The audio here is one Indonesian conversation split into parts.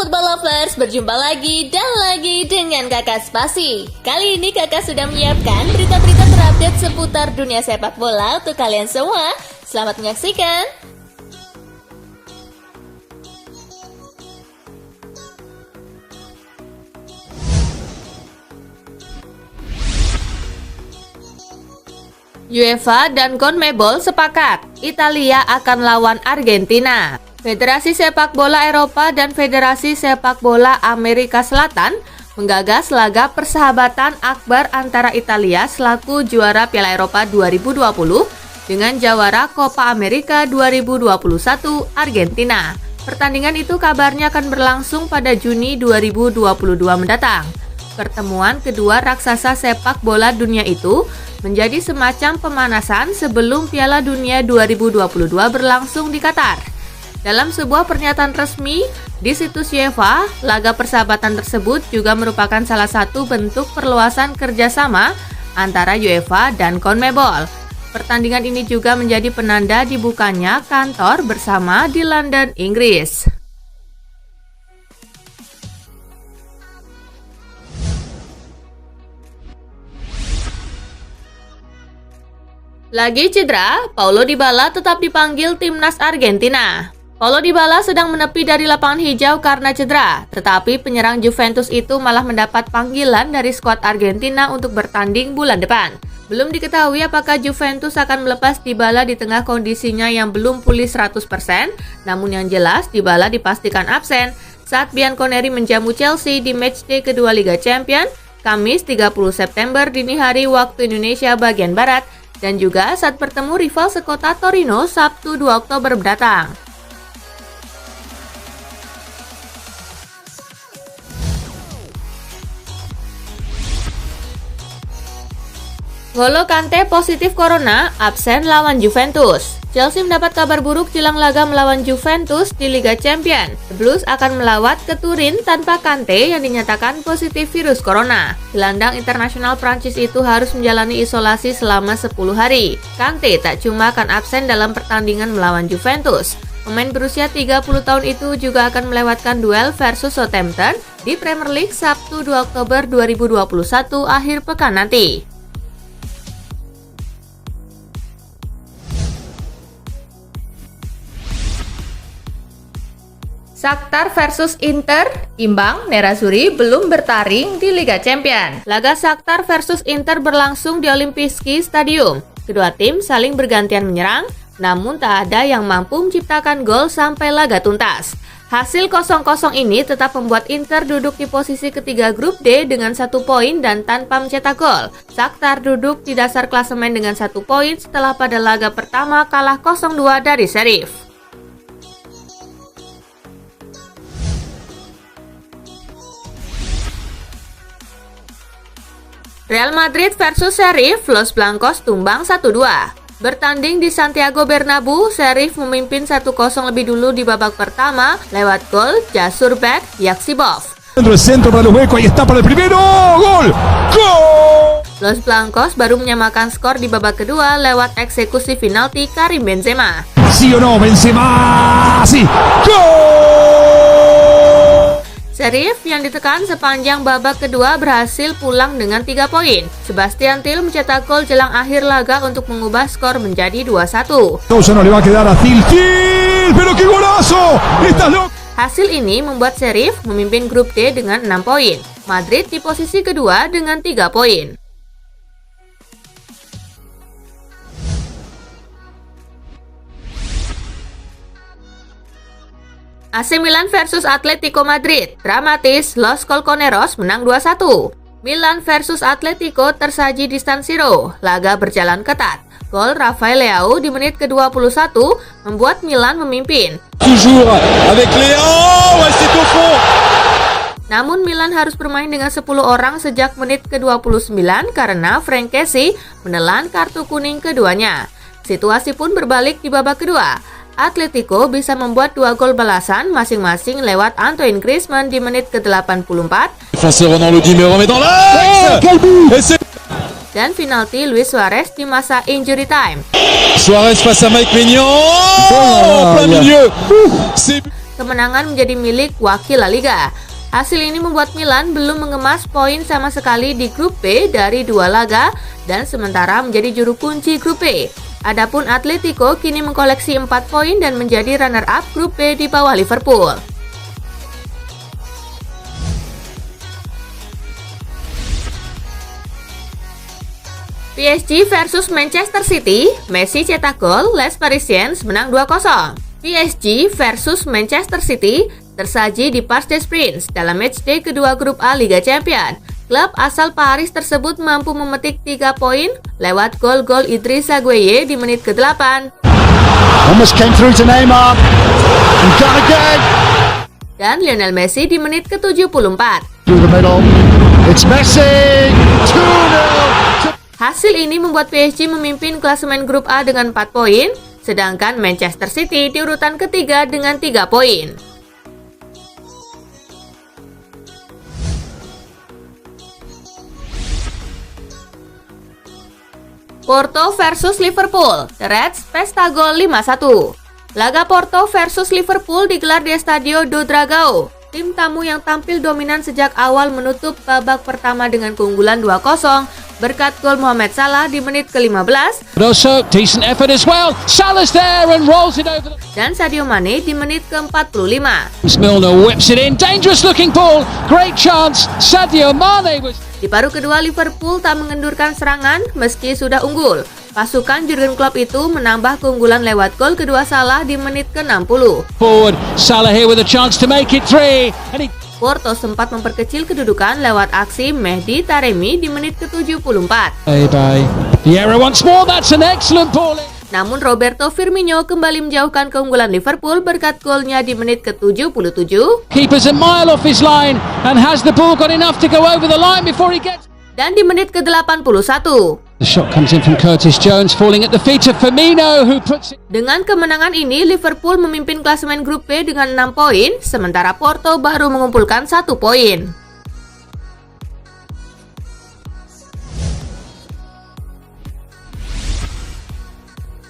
Football Lovers, berjumpa lagi dan lagi dengan Kakak Spasi. Kali ini Kakak sudah menyiapkan berita-berita terupdate seputar dunia sepak bola untuk kalian semua. Selamat menyaksikan. UEFA dan CONMEBOL sepakat, Italia akan lawan Argentina. Federasi Sepak Bola Eropa dan Federasi Sepak Bola Amerika Selatan menggagas laga persahabatan akbar antara Italia selaku juara Piala Eropa 2020 dengan jawara Copa America 2021 Argentina. Pertandingan itu kabarnya akan berlangsung pada Juni 2022 mendatang. Pertemuan kedua raksasa sepak bola dunia itu menjadi semacam pemanasan sebelum Piala Dunia 2022 berlangsung di Qatar. Dalam sebuah pernyataan resmi di situs UEFA, laga persahabatan tersebut juga merupakan salah satu bentuk perluasan kerjasama antara UEFA dan CONMEBOL. Pertandingan ini juga menjadi penanda dibukanya kantor bersama di London, Inggris. Lagi cedera, Paulo Dybala tetap dipanggil timnas Argentina. Paulo Dybala sedang menepi dari lapangan hijau karena cedera, tetapi penyerang Juventus itu malah mendapat panggilan dari skuad Argentina untuk bertanding bulan depan. Belum diketahui apakah Juventus akan melepas Dybala di tengah kondisinya yang belum pulih 100%, namun yang jelas Dybala dipastikan absen saat Bianconeri menjamu Chelsea di matchday kedua Liga Champions, Kamis 30 September dini hari waktu Indonesia bagian Barat, dan juga saat bertemu rival sekota Torino Sabtu 2 Oktober mendatang. N'Golo Kante positif corona, absen lawan Juventus. Chelsea mendapat kabar buruk jelang laga melawan Juventus di Liga Champions. The Blues akan melawat ke Turin tanpa Kante yang dinyatakan positif virus corona. Gelandang internasional Prancis itu harus menjalani isolasi selama 10 hari. Kante tak cuma akan absen dalam pertandingan melawan Juventus. Pemain berusia 30 tahun itu juga akan melewatkan duel versus Southampton di Premier League Sabtu 2 Oktober 2021 akhir pekan nanti. Shakhtar versus Inter, imbang, Nerazzurri belum bertaring di Liga Champions. Laga Shakhtar versus Inter berlangsung di Olimpijski Stadium. Kedua tim saling bergantian menyerang, namun tak ada yang mampu menciptakan gol sampai laga tuntas. Hasil 0-0 ini tetap membuat Inter duduk di posisi ketiga grup D dengan 1 poin dan tanpa mencetak gol. Shakhtar duduk di dasar klasemen dengan 1 poin setelah pada laga pertama kalah 0-2 dari Sheriff. Real Madrid versus Sheriff, Los Blancos tumbang 1-2. Bertanding di Santiago Bernabeu, Sheriff memimpin 1-0 lebih dulu di babak pertama lewat gol Jasurbek Yaksibov. Los Blancos baru menyamakan skor di babak kedua lewat eksekusi penalti Karim Benzema. Sheriff yang ditekan sepanjang babak kedua berhasil pulang dengan 3 poin. Sebastian Till mencetak gol jelang akhir laga untuk mengubah skor menjadi 2-1. Hasil ini membuat Sheriff memimpin grup D dengan 6 poin. Madrid di posisi kedua dengan 3 poin. AC Milan versus Atletico Madrid, dramatis, Los Colchoneros menang 2-1. Milan versus Atletico tersaji di San Siro, laga berjalan ketat. Gol Rafael Leao di menit ke-21 membuat Milan memimpin. Namun Milan harus bermain dengan 10 orang sejak menit ke-29 karena Frank Kessie menelan kartu kuning keduanya. Situasi pun berbalik di babak kedua. Atletico bisa membuat 2 gol balasan masing-masing lewat Antoine Griezmann di menit ke-84 dan penalti Luis Suarez di masa injury time. Suarez face à Mike Maignan, plein milieu. kemenangan menjadi milik wakil La Liga. Hasil ini membuat Milan belum mengemas poin sama sekali di grup B dari 2 laga dan sementara menjadi juru kunci grup B. Adapun Atletico kini mengkoleksi 4 poin dan menjadi runner-up grup B di bawah Liverpool. PSG versus Manchester City, Messi cetak gol, Les Parisiens menang 2-0. PSG versus Manchester City tersaji di Parc des Princes dalam matchday kedua grup A Liga Champions. Klub asal Paris tersebut mampu memetik 3 poin lewat gol-gol Idrissa Gueye di menit ke-8. Almost came through to Neymar. And got again. Dan Lionel Messi di menit ke-74. Through the middle. It's Messi. 2-0. Hasil ini membuat PSG memimpin klasemen grup A dengan 4 poin, sedangkan Manchester City di urutan ketiga dengan 3 poin. Porto versus Liverpool, The Reds pesta gol 5-1. Laga Porto versus Liverpool digelar di Estadio do Dragão. Tim tamu yang tampil dominan sejak awal menutup babak pertama dengan keunggulan 2-0 berkat gol Mohamed Salah di menit ke-15. Also, decent effort as well. Salah's there and rolls it over. Dan Sadio Mane di menit ke-45. Milner whips it in. Dangerous looking ball. Great chance. Sadio Mane was... Di paruh kedua Liverpool tak mengendurkan serangan meski sudah unggul. Pasukan Jurgen Klopp itu menambah keunggulan lewat gol kedua Salah di menit ke-60. Forward. Salah here with a chance to make it 3. And he... Porto sempat memperkecil kedudukan lewat aksi Mehdi Taremi di menit ke-74. Bye. Vieira once more. That's an excellent ball. Namun Roberto Firmino kembali menjauhkan keunggulan Liverpool berkat golnya di menit ke-77. Keeper's a mile off his line and has the ball got enough to go over the line before he gets... Dan di menit ke-81. The shot comes in from Curtis Jones, falling at the feet of Firmino, who puts it... Dengan kemenangan ini, Liverpool memimpin klasemen grup B dengan 6 poin, sementara Porto baru mengumpulkan 1 poin.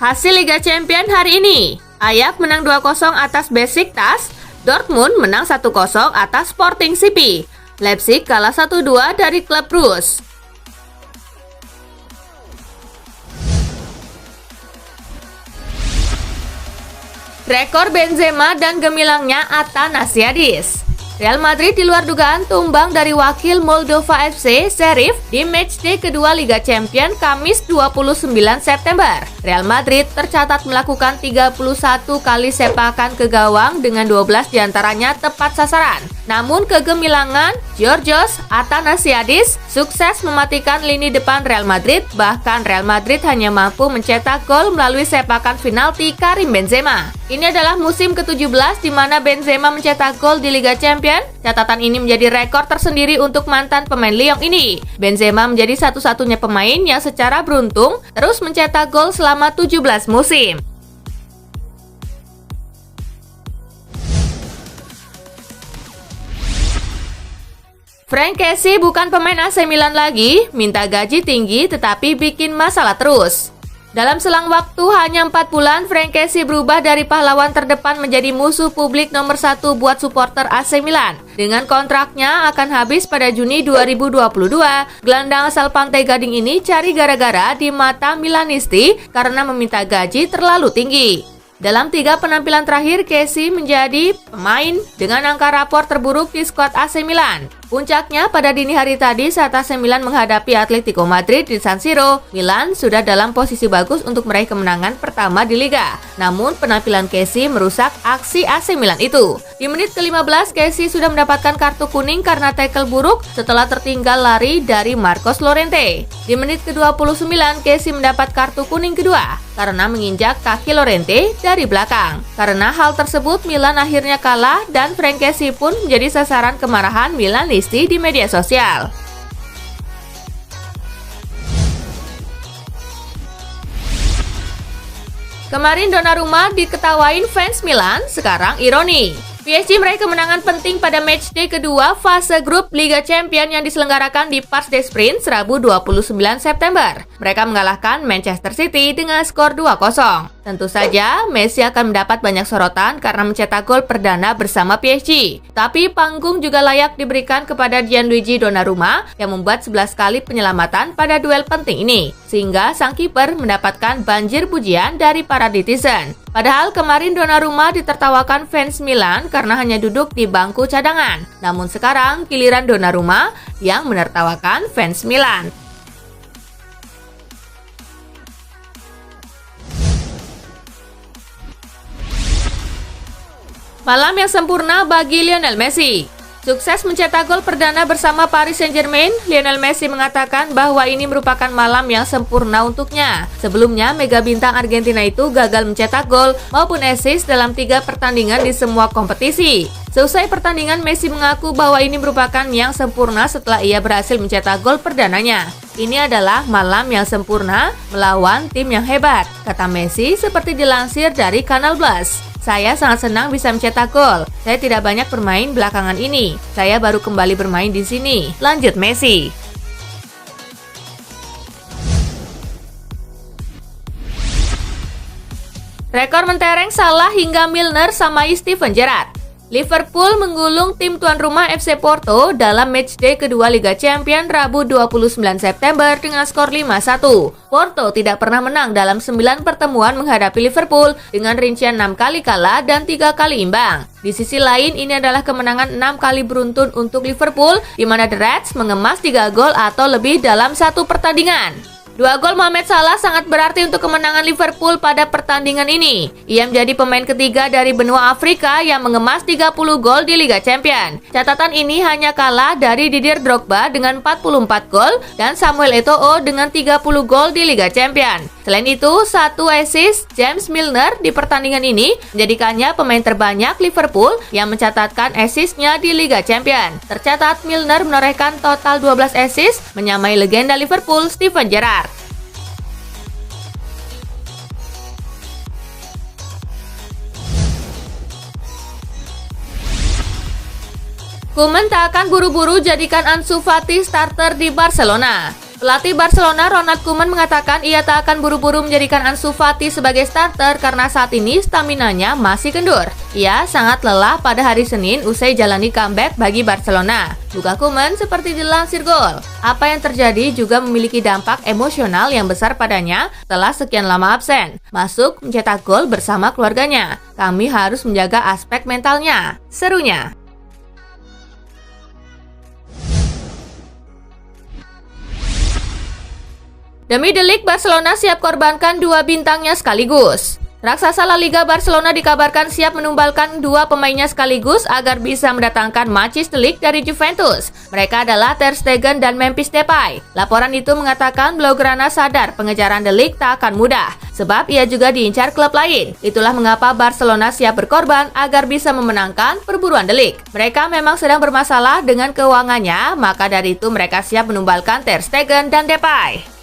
Hasil Liga Champions hari ini, Ajax menang 2-0 atas Besiktas, Dortmund menang 1-0 atas Sporting CP, Leipzig kalah 1-2 dari klub Brugge. Rekor Benzema dan gemilangnya Atanasiadis. Real Madrid di luar dugaan tumbang dari wakil Moldova FC Sheriff di matchday kedua Liga Champions Kamis 29 September. Real Madrid tercatat melakukan 31 kali sepakan ke gawang dengan 12 diantaranya tepat sasaran. Namun kegemilangan Georgios Atanasiadis sukses mematikan lini depan Real Madrid, bahkan Real Madrid hanya mampu mencetak gol melalui sepakan penalti Karim Benzema. Ini adalah musim ke-17 di mana Benzema mencetak gol di Liga Champions. Catatan ini menjadi rekor tersendiri untuk mantan pemain Lyon ini. Benzema menjadi satu-satunya pemain yang secara beruntung terus mencetak gol selama 17 musim. Frank Kessie bukan pemain AC Milan lagi, minta gaji tinggi tetapi bikin masalah terus. Dalam selang waktu hanya 4 bulan, Frank Kessie berubah dari pahlawan terdepan menjadi musuh publik nomor 1 buat supporter AC Milan. Dengan kontraknya akan habis pada Juni 2022, gelandang asal Pantai Gading ini cari gara-gara di mata Milanisti karena meminta gaji terlalu tinggi. Dalam 3 penampilan terakhir, Kessie menjadi pemain dengan angka rapor terburuk di skuad AC Milan. Puncaknya pada dini hari tadi saat AC Milan menghadapi Atletico Madrid di San Siro, Milan sudah dalam posisi bagus untuk meraih kemenangan pertama di Liga. Namun penampilan Kessie merusak aksi AC Milan itu. Di menit ke-15, Kessie sudah mendapatkan kartu kuning karena tackle buruk setelah tertinggal lari dari Marcos Llorente. Di menit ke-29, Kessie mendapat kartu kuning kedua karena menginjak kaki Llorente dari belakang. Karena hal tersebut, Milan akhirnya kalah dan Frank Kessie pun menjadi sasaran kemarahan Milanisti di media sosial. Kemarin Donnarumma diketawain fans Milan, sekarang ironi. PSG meraih kemenangan penting pada matchday kedua fase grup Liga Champions yang diselenggarakan di Parc des Princes Rabu 29 September. Mereka mengalahkan Manchester City dengan skor 2-0. Tentu saja, Messi akan mendapat banyak sorotan karena mencetak gol perdana bersama PSG. Tapi panggung juga layak diberikan kepada Gianluigi Donnarumma yang membuat 11 kali penyelamatan pada duel penting ini. Sehingga sang kiper mendapatkan banjir pujian dari para netizen. Padahal kemarin Donnarumma ditertawakan fans Milan karena hanya duduk di bangku cadangan. Namun sekarang giliran Donnarumma yang menertawakan fans Milan. Malam yang sempurna bagi Lionel Messi. Sukses mencetak gol perdana bersama Paris Saint-Germain, Lionel Messi mengatakan bahwa ini merupakan malam yang sempurna untuknya. Sebelumnya, mega bintang Argentina itu gagal mencetak gol maupun assist dalam 3 pertandingan di semua kompetisi. Seusai pertandingan, Messi mengaku bahwa ini merupakan yang sempurna setelah ia berhasil mencetak gol perdananya. Ini adalah malam yang sempurna melawan tim yang hebat, kata Messi seperti dilansir dari Kanal Plus. Saya sangat senang bisa mencetak gol. Saya tidak banyak bermain belakangan ini. Saya baru kembali bermain di sini. Lanjut Messi. Rekor mentereng Salah hingga Milner samai Steven Gerrard. Liverpool menggulung tim tuan rumah FC Porto dalam matchday kedua Liga Champions Rabu 29 September dengan skor 5-1. Porto tidak pernah menang dalam 9 pertemuan menghadapi Liverpool dengan rincian 6 kali kalah dan 3 kali imbang. Di sisi lain, ini adalah kemenangan 6 kali beruntun untuk Liverpool, di mana The Reds mengemas 3 gol atau lebih dalam 1 pertandingan. 2 gol Mohamed Salah sangat berarti untuk kemenangan Liverpool pada pertandingan ini. Ia menjadi pemain ketiga dari benua Afrika yang mengemas 30 gol di Liga Champions. Catatan ini hanya kalah dari Didier Drogba dengan 44 gol dan Samuel Eto'o dengan 30 gol di Liga Champions. Selain itu, 1 assist James Milner di pertandingan ini menjadikannya pemain terbanyak Liverpool yang mencatatkan assist-nya di Liga Champions. Tercatat Milner menorehkan total 12 assist, menyamai legenda Liverpool Steven Gerrard. Koeman tak akan buru-buru jadikan Ansu Fati starter di Barcelona. Pelatih Barcelona Ronald Koeman mengatakan ia tak akan buru-buru menjadikan Ansu Fati sebagai starter karena saat ini staminanya masih kendur. Ia sangat lelah pada hari Senin usai jalani comeback bagi Barcelona. Buka Koeman seperti dilansir Gol. Apa yang terjadi juga memiliki dampak emosional yang besar padanya setelah sekian lama absen. Masuk mencetak gol bersama keluarganya. Kami harus menjaga aspek mentalnya. Serunya. Demi The League, Barcelona siap korbankan 2 bintangnya sekaligus. Raksasa La Liga Barcelona dikabarkan siap menumbalkan 2 pemainnya sekaligus agar bisa mendatangkan Matchis The League dari Juventus. Mereka adalah Ter Stegen dan Memphis Depay. Laporan itu mengatakan Blaugrana sadar pengejaran The League tak akan mudah, sebab ia juga diincar klub lain. Itulah mengapa Barcelona siap berkorban agar bisa memenangkan perburuan The League. Mereka memang sedang bermasalah dengan keuangannya, maka dari itu mereka siap menumbalkan Ter Stegen dan Depay.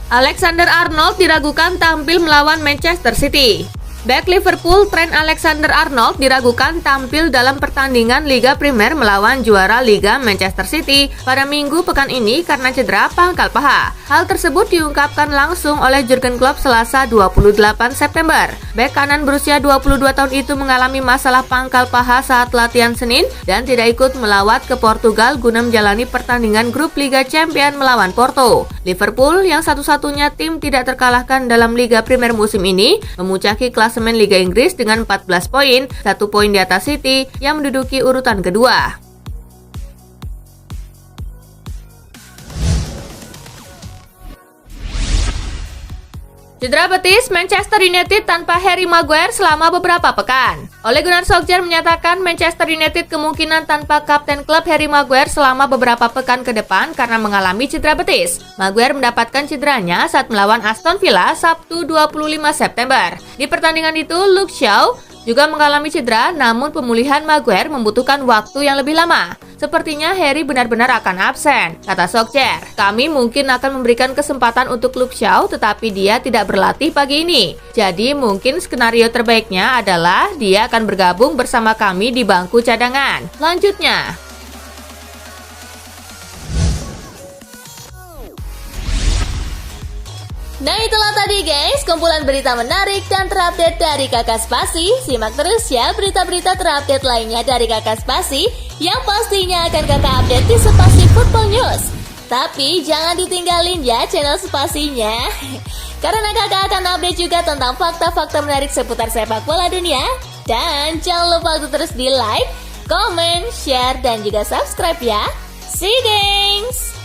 Alexander-Arnold diragukan tampil melawan Manchester City. Bek Liverpool Trent Alexander-Arnold diragukan tampil dalam pertandingan Liga Primer melawan juara Liga Manchester City pada Minggu pekan ini karena cedera pangkal paha. Hal tersebut diungkapkan langsung oleh Jurgen Klopp Selasa 28 September. Bek kanan berusia 22 tahun itu mengalami masalah pangkal paha saat latihan Senin dan tidak ikut melawat ke Portugal guna menjalani pertandingan grup Liga Champions melawan Porto. Liverpool yang satu-satunya tim tidak terkalahkan dalam Liga Primer musim ini memuncaki klasemen Liga Inggris dengan 14 poin, 1 poin di atas City yang menduduki urutan kedua. Cedera betis Manchester United tanpa Harry Maguire selama beberapa pekan. Ole Gunnar Solskjaer menyatakan Manchester United kemungkinan tanpa kapten klub Harry Maguire selama beberapa pekan ke depan karena mengalami cedera betis. Maguire mendapatkan cederanya saat melawan Aston Villa Sabtu 25 September. Di pertandingan itu, Luke Shaw juga mengalami cedera, namun pemulihan Maguire membutuhkan waktu yang lebih lama. Sepertinya Harry benar-benar akan absen, kata Solskjaer. Kami mungkin akan memberikan kesempatan untuk Luke Shaw, tetapi dia tidak berlatih pagi ini. Jadi mungkin skenario terbaiknya adalah dia akan bergabung bersama kami di bangku cadangan. Lanjutnya, nah itulah tadi guys, kumpulan berita menarik dan terupdate dari Kakak Spasi. Simak terus ya berita-berita terupdate lainnya dari Kakak Spasi yang pastinya akan Kakak update di Spasi Football News. Tapi jangan ditinggalin ya channel Spasinya, karena Kakak akan update juga tentang fakta-fakta menarik seputar sepak bola dunia. Dan jangan lupa untuk terus di like, comment, share, dan juga subscribe ya. See you guys!